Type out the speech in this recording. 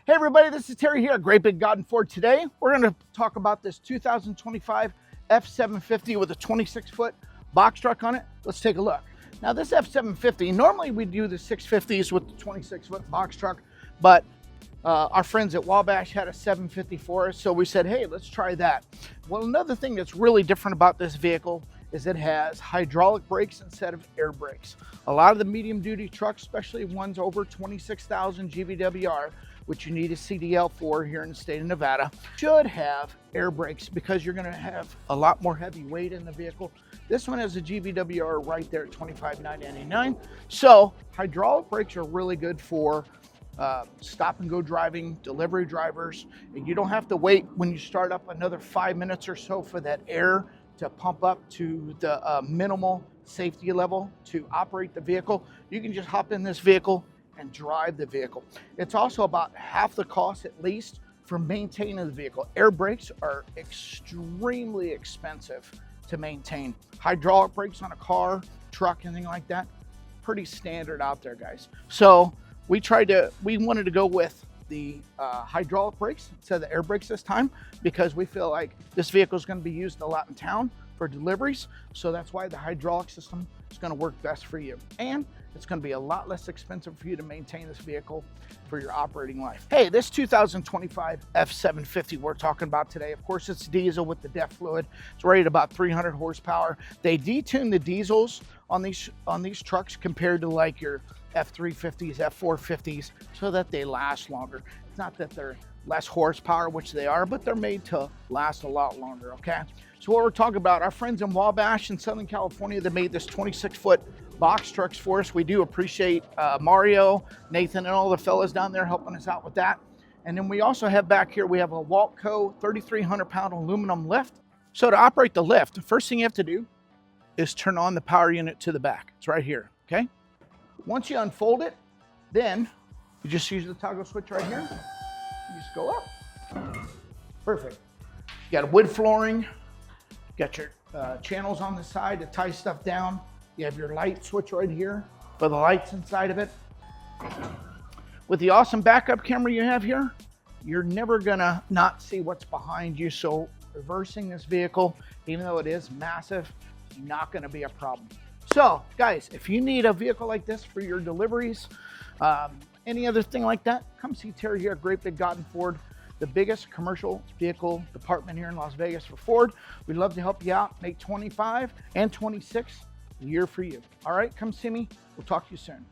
Hey everybody, this is Terry here at Great Big God and Ford. Today, we're going to talk about this 2025 F-750 with a 26-foot box truck on it. Let's take a look. Now this F-750, normally we do the 650s with the 26-foot box truck, but our friends at Wabash had a 750 for us, so we said, hey, let's try that. Well, another thing that's really different about this vehicle is it has hydraulic brakes instead of air brakes. A lot of the medium duty trucks, especially ones over 26,000 GVWR, which you need a CDL for here in the state of Nevada, should have air brakes because you're going to have a lot more heavy weight in the vehicle. This one has a GVWR right there at 25,999. So hydraulic brakes are really good for stop and go driving, delivery drivers, and you don't have to wait when you start up another 5 minutes or so for that air to pump up to the minimal safety level to operate the vehicle. You can just hop in this vehicle and drive the vehicle. It's also about half the cost, at least, for maintaining the vehicle. Air brakes are extremely expensive to maintain. Hydraulic brakes on a car, truck, anything like that, pretty standard out there, guys. So we wanted to go with the hydraulic brakes instead of the air brakes this time because we feel like this vehicle is going to be used a lot in town for deliveries. So that's why the hydraulic system is going to work best for you. And it's going to be a lot less expensive for you to maintain this vehicle for your operating life. Hey, this 2025 F-750 we're talking about today, of course, it's diesel with the DEF fluid. It's rated about 300 horsepower. They detune the diesels on these trucks compared to like your F-350s, F-450s, so that they last longer. It's not that they're less horsepower, which they are, but they're made to last a lot longer, okay? So what we're talking about, our friends in Wabash in Southern California that made this 26-foot box trucks for us. We do appreciate Mario, Nathan, and all the fellas down there helping us out with that. And then we also have back here, we have a Waltco 3,300-pound aluminum lift. So to operate the lift, the first thing you have to do is turn on the power unit to the back. It's right here, okay? Once you unfold it, then you just use the toggle switch right here. You just go up. Perfect. You got a wood flooring. You got your channels on the side to tie stuff down. You have your light switch right here for the lights inside of it. With the awesome backup camera you have here, you're never gonna not see what's behind you. So reversing this vehicle, even though it is massive, not gonna be a problem. So guys, if you need a vehicle like this for your deliveries, any other thing like that, come see Terry here at Great Big God and Ford, the biggest commercial vehicle department here in Las Vegas for Ford. We'd love to help you out, make 25 and 26 a year for you. All right, come see me. We'll talk to you soon.